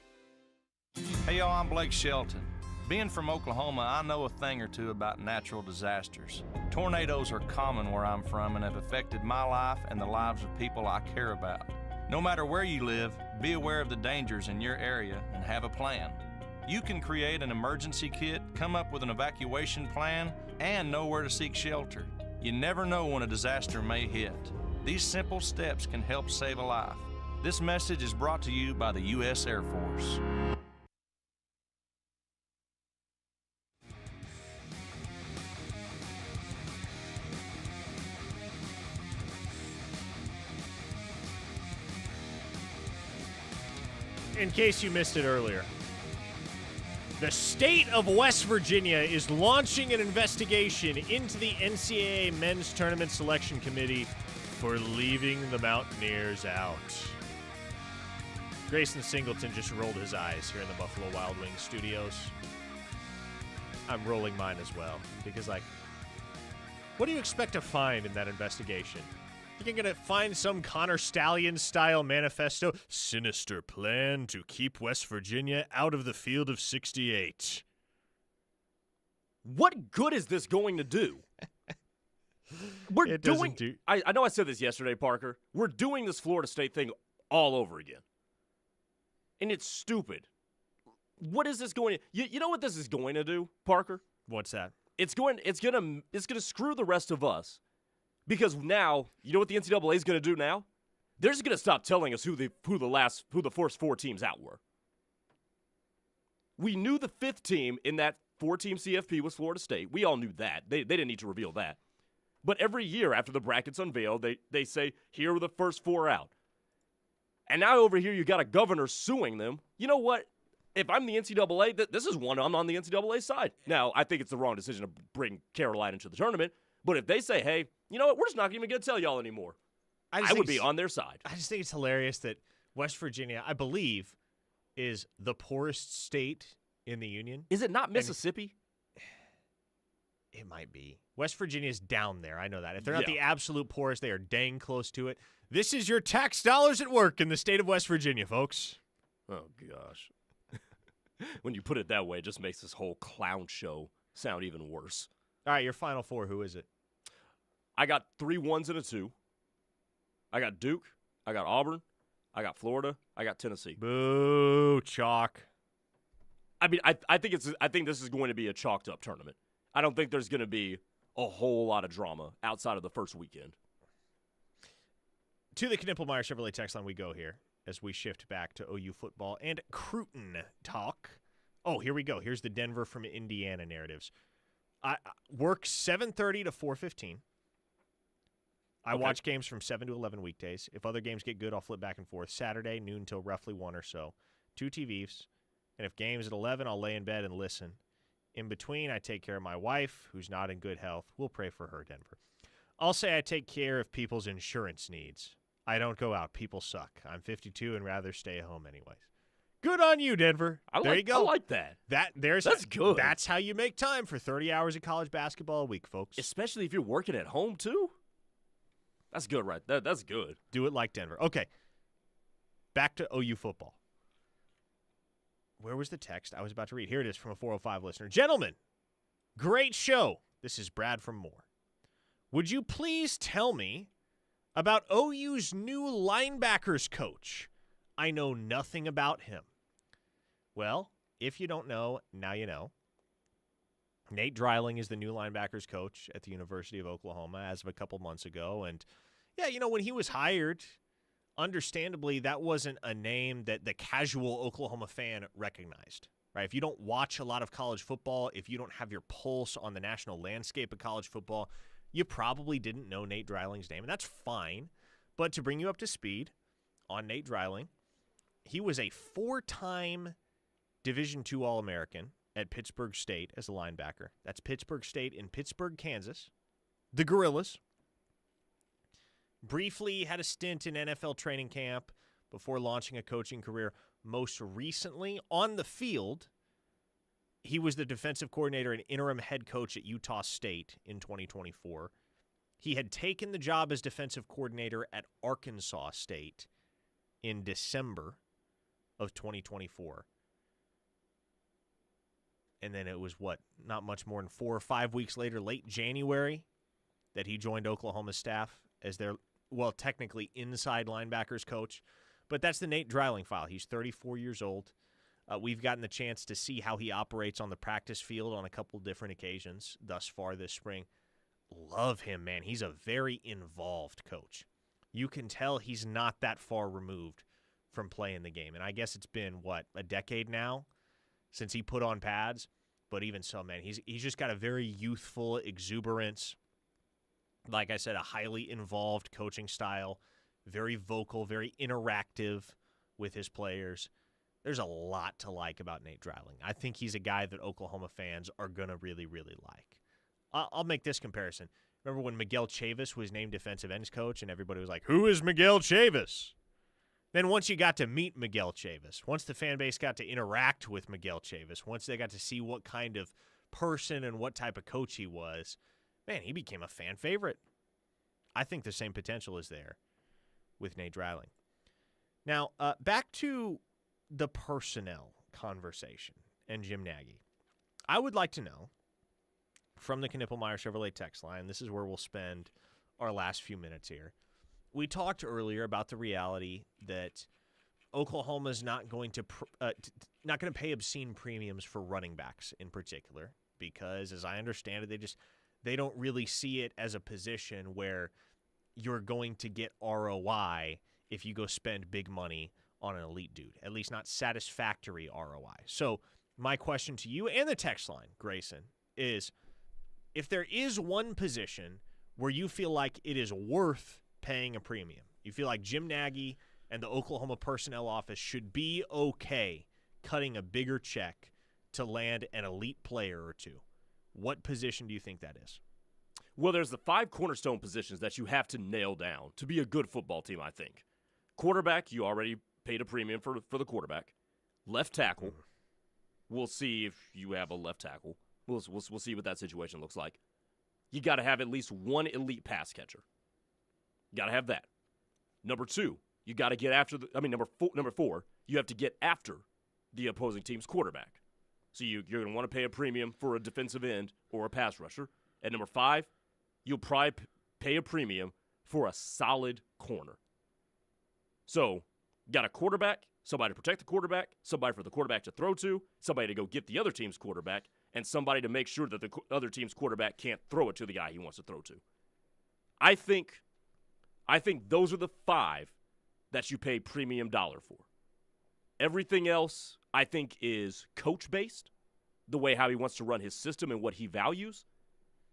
Hey y'all, I'm Blake Shelton. Being from Oklahoma, I know a thing or two about natural disasters. Tornadoes are common where I'm from and have affected my life and the lives of people I care about. No matter where you live, be aware of the dangers in your area and have a plan. You can create an emergency kit, come up with an evacuation plan, and know where to seek shelter. You never know when a disaster may hit. These simple steps can help save a life. This message is brought to you by the U.S. Air Force. In case you missed it earlier, the state of West Virginia is launching an investigation into the NCAA Men's Tournament Selection Committee for leaving the Mountaineers out. Grayson Singleton just rolled his eyes here in the Buffalo Wild Wings studios. I'm rolling mine as well, because, what do you expect to find in that investigation? You think you're going to find some Connor Stallion-style manifesto? Sinister plan to keep West Virginia out of the field of 68. What good is this going to do? I know I said this yesterday, Parker. We're doing this Florida State thing all over again. And it's stupid. What is this going to... You know what this is going to do, Parker? What's that? It's going to screw the rest of us. Because now, you know what the NCAA is going to do now? They're just going to stop telling us who the first four teams out were. We knew the fifth team in that four-team CFP was Florida State. We all knew that. They didn't need to reveal that. But every year after the brackets unveiled, they say, here are the first four out. And now over here you got a governor suing them. You know what? If I'm the NCAA, this is one I'm on the NCAA side. Now, I think it's the wrong decision to bring Carolina into the tournament. But if they say, hey, you know what, we're just not even going to tell y'all anymore, I would be on their side. I just think it's hilarious that West Virginia, I believe, is the poorest state in the union. Is it not Mississippi? It might be. West Virginia is down there. I know that. If they're not the absolute poorest, they are dang close to it. This is your tax dollars at work in the state of West Virginia, folks. Oh, gosh. When you put it that way, it just makes this whole clown show sound even worse. All right, your final four, who is it? I got 3 1s and a 2. I got Duke. I got Auburn. I got Florida. I got Tennessee. Boo, chalk. I mean, I think this is going to be a chalked up tournament. I don't think there's going to be a whole lot of drama outside of the first weekend. To the Knippelmeyer Chevrolet text line we go here as we shift back to OU football and Crootin talk. Oh, here we go. Here's the Denver from Indiana narratives. I work 7:30 to 4:15. I watch games from 7 to 11 weekdays. If other games get good, I'll flip back and forth. Saturday, noon till roughly 1 or so. 2 TVs. And if game's at 11, I'll lay in bed and listen. In between, I take care of my wife, who's not in good health. We'll pray for her, Denver. I'll say I take care of people's insurance needs. I don't go out. People suck. I'm 52 and rather stay at home anyways. Good on you, Denver. There you go. I like that. That's good. That's how you make time for 30 hours of college basketball a week, folks. Especially if you're working at home, too. That's good, right? That's good. Do it like Denver. Okay. Back to OU football. Where was the text I was about to read? Here it is from a 405 listener. Gentlemen, great show. This is Brad from Moore. Would you please tell me about OU's new linebackers coach? I know nothing about him. Well, if you don't know, now you know. Nate Dreiling is the new linebackers coach at the University of Oklahoma as of a couple months ago. And, yeah, you know, when he was hired, understandably, that wasn't a name that the casual Oklahoma fan recognized, right? If you don't watch a lot of college football, if you don't have your pulse on the national landscape of college football, you probably didn't know Nate Dreiling's name, and that's fine. But to bring you up to speed on Nate Dreiling, he was a 4-time Division II All-American at Pittsburgh State as a linebacker. That's Pittsburgh State in Pittsburgh, Kansas. The Gorillas. Briefly had a stint in NFL training camp before launching a coaching career. Most recently, on the field, he was the defensive coordinator and interim head coach at Utah State in 2024. He had taken the job as defensive coordinator at Arkansas State in December of 2024. And then it was, not much more than 4 or 5 weeks later, late January, that he joined Oklahoma's staff as their, technically inside linebackers coach. But that's the Nate Dreiling file. He's 34 years old. We've gotten the chance to see how he operates on the practice field on a couple different occasions thus far this spring. Love him, man. He's a very involved coach. You can tell he's not that far removed from playing the game. And I guess it's been, a decade now since he put on pads. But even so, man, he's just got a very youthful exuberance. Like I said, a highly involved coaching style, very vocal, very interactive with his players. There's a lot to like about Nate Dreiling. I think he's a guy that Oklahoma fans are going to really, really like. I'll make this comparison. Remember when Miguel Chavis was named defensive ends coach and everybody was like, who is Miguel Chavis? Then once you got to meet Miguel Chavis, once the fan base got to interact with Miguel Chavis, once they got to see what kind of person and what type of coach he was, man, he became a fan favorite. I think the same potential is there with Nate Dreiling. Now, back to the personnel conversation and Jim Nagy. I would like to know from the Knippelmeyer Chevrolet text line, this is where we'll spend our last few minutes here. We talked earlier about the reality that Oklahoma's not going to pay obscene premiums for running backs in particular because, as I understand it, they don't really see it as a position where you're going to get ROI if you go spend big money on an elite dude, at least not satisfactory ROI. So my question to you and the text line, Grayson, is if there is one position where you feel like it is worth paying a premium, you feel like Jim Nagy and the Oklahoma personnel office should be okay cutting a bigger check to land an elite player or two, what position do you think that is? Well, there's the 5 cornerstone positions that you have to nail down to be a good football team, I think. Quarterback, you already paid a premium for the quarterback. Left tackle, we'll see if you have a left tackle. We'll see what that situation looks like. You got to have at least one elite pass catcher. You got to have that. Number 2, you got to get after number 4, you have to get after the opposing team's quarterback. So you're going to want to pay a premium for a defensive end or a pass rusher. At number 5, you'll probably pay a premium for a solid corner. So, got a quarterback, somebody to protect the quarterback, somebody for the quarterback to throw to, somebody to go get the other team's quarterback, and somebody to make sure that the other team's quarterback can't throw it to the guy he wants to throw to. I think those are the 5 that you pay premium dollar for. Everything else, I think, is coach-based, the way how he wants to run his system and what he values.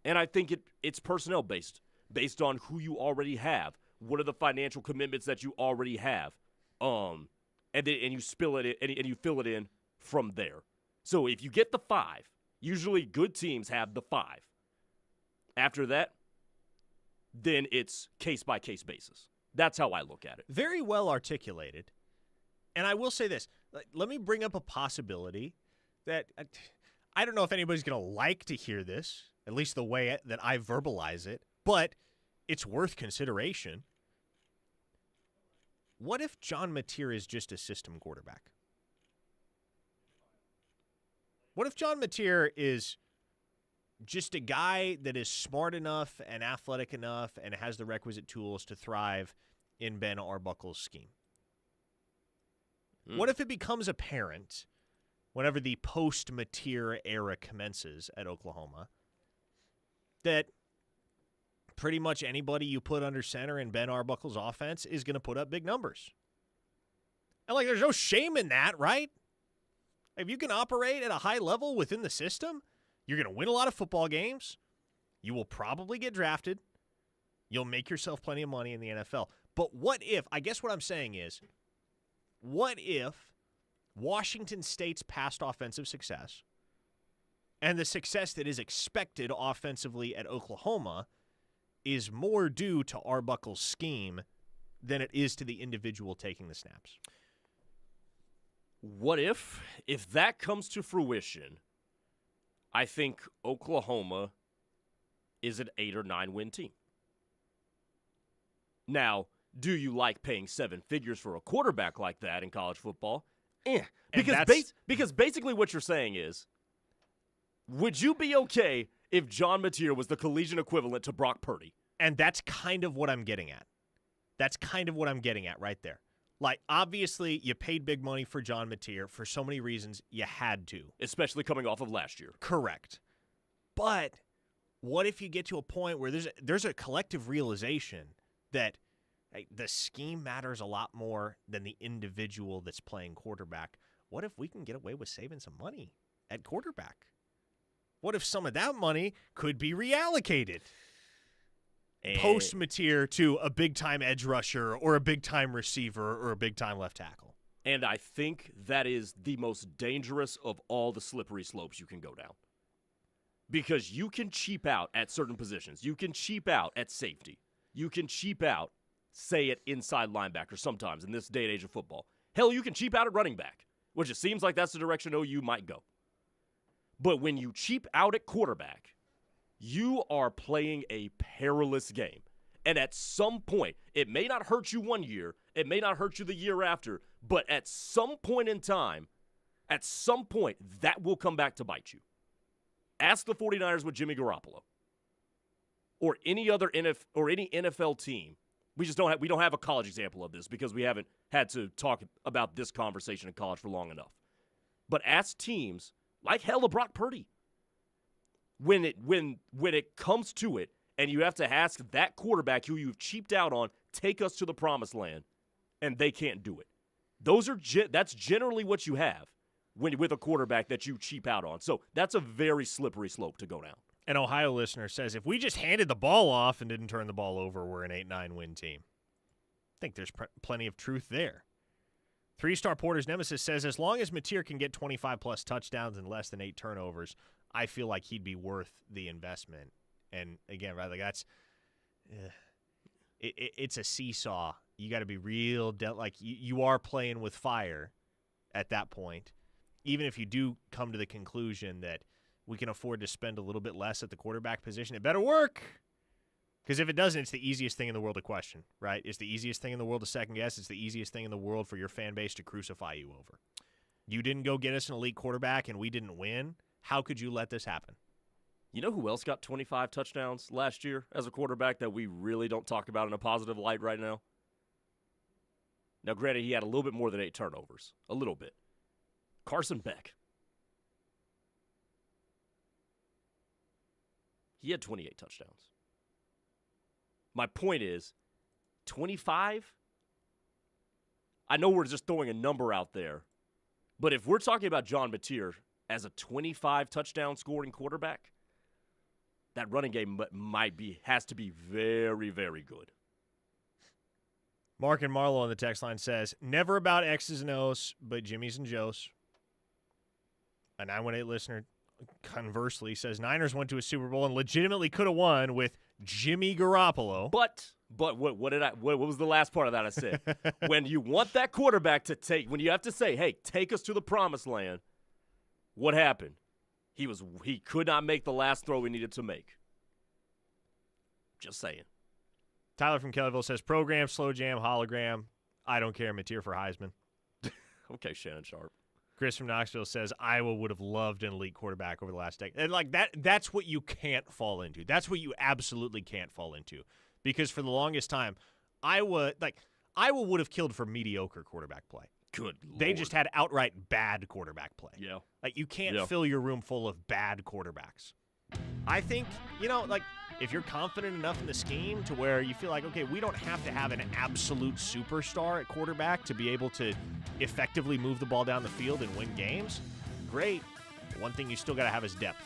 And I think it's personnel-based, based on who you already have. What are the financial commitments that you already have? And you spill it in, and you fill it in from there. So if you get the 5, usually good teams have the 5. After that, then it's case-by-case basis. That's how I look at it. Very well articulated. And I will say this. Let me bring up a possibility that I don't know if anybody's going to like to hear this, at least the way that I verbalize it, but it's worth consideration. What if John Mateer is just a system quarterback? What if John Mateer is just a guy that is smart enough and athletic enough and has the requisite tools to thrive in Ben Arbuckle's scheme? What if it becomes apparent whenever the post-Mateer era commences at Oklahoma that pretty much anybody you put under center in Ben Arbuckle's offense is going to put up big numbers. And, like, there's no shame in that, right? If you can operate at a high level within the system, you're going to win a lot of football games. You will probably get drafted. You'll make yourself plenty of money in the NFL. But what if, I guess what I'm saying is, what if Washington State's past offensive success and the success that is expected offensively at Oklahoma is more due to Arbuckle's scheme than it is to the individual taking the snaps? What if that comes to fruition, I think Oklahoma is an 8 or 9 win team. Now, do you like paying 7 figures for a quarterback like that in college football? Because basically what you're saying is, would you be okay if John Mateer was the collegiate equivalent to Brock Purdy? And that's kind of what I'm getting at. That's kind of what I'm getting at right there. Like, obviously, you paid big money for John Mateer for so many reasons. You had to. Especially coming off of last year. Correct. But what if you get to a point where there's a collective realization that the scheme matters a lot more than the individual that's playing quarterback? What if we can get away with saving some money at quarterback? What if some of that money could be reallocated post-Mateer to a big-time edge rusher or a big-time receiver or a big-time left tackle? And I think that is the most dangerous of all the slippery slopes you can go down. Because you can cheap out at certain positions. You can cheap out at safety. You can cheap out, say, at inside linebacker sometimes in this day and age of football. Hell, you can cheap out at running back, which it seems like that's the direction OU might go. But when you cheap out at quarterback, you are playing a perilous game. And at some point, it may not hurt you one year, it may not hurt you the year after, but at some point in time, that will come back to bite you. Ask the 49ers with Jimmy Garoppolo. Or any other any NFL team. We don't have a college example of this because we haven't had to talk about this conversation in college for long enough. But ask teams like hell of Brock Purdy. When it comes to it, and you have to ask that quarterback who you've cheaped out on, take us to the promised land, and they can't do it. That's generally what you have with a quarterback that you cheap out on. So that's a very slippery slope to go down. An Ohio listener says, if we just handed the ball off and didn't turn the ball over, we're an 8-9 win team. I think there's plenty of truth there. 3-star Porter's Nemesis says, as long as Mateer can get 25-plus touchdowns and less than 8 turnovers, I feel like he'd be worth the investment. And, again, right, like that's it's a seesaw. You got to be real you are playing with fire at that point. Even if you do come to the conclusion that we can afford to spend a little bit less at the quarterback position, it better work. Because if it doesn't, it's the easiest thing in the world to question, right? It's the easiest thing in the world to second guess. It's the easiest thing in the world for your fan base to crucify you over. You didn't go get us an elite quarterback and we didn't win. How could you let this happen? You know who else got 25 touchdowns last year as a quarterback that we really don't talk about in a positive light right now? Now, granted, he had a little bit more than 8 turnovers. A little bit. Carson Beck. He had 28 touchdowns. My point is, 25? I know we're just throwing a number out there, but if we're talking about John Mateer as a 25 touchdown scoring quarterback, that running game has to be very, very good. Mark and Marlo on the text line says, never about X's and O's, but Jimmy's and Joe's. A 918 listener, conversely, says Niners went to a Super Bowl and legitimately could have won with Jimmy Garoppolo. But what was the last part of that I said? When you want that quarterback when you have to say, hey, take us to the promised land, what happened? He could not make the last throw he needed to make. Just saying. Tyler from Kellyville says, program, slow jam, hologram. I don't care, Mateer for Heisman. Okay, Shannon Sharp. Chris from Knoxville says, Iowa would have loved an elite quarterback over the last decade. And like that's what you can't fall into. That's what you absolutely can't fall into. Because for the longest time, Iowa would have killed for mediocre quarterback play. Good They Lord. just had outright bad quarterback play. Yeah. Like, you can't fill your room full of bad quarterbacks. I think, if you're confident enough in the scheme to where you feel like, okay, we don't have to have an absolute superstar at quarterback to be able to effectively move the ball down the field and win games, great. But one thing you still got to have is depth.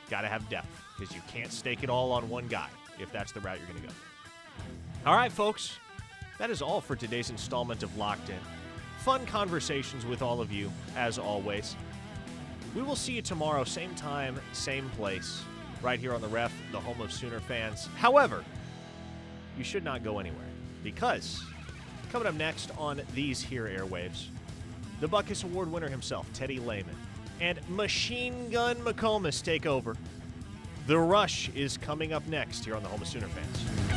Got to have depth because you can't stake it all on one guy if that's the route you're going to go. All right, folks, that is all for today's installment of Locked In. Fun conversations with all of you, as always. We will see you tomorrow, same time, same place, right here on the Ref, the home of Sooner fans. However, you should not go anywhere, because coming up next on these here airwaves, the Buckus Award winner himself, Teddy Lehman, and Machine Gun McComas take over. The Rush is coming up next here on the home of Sooner fans.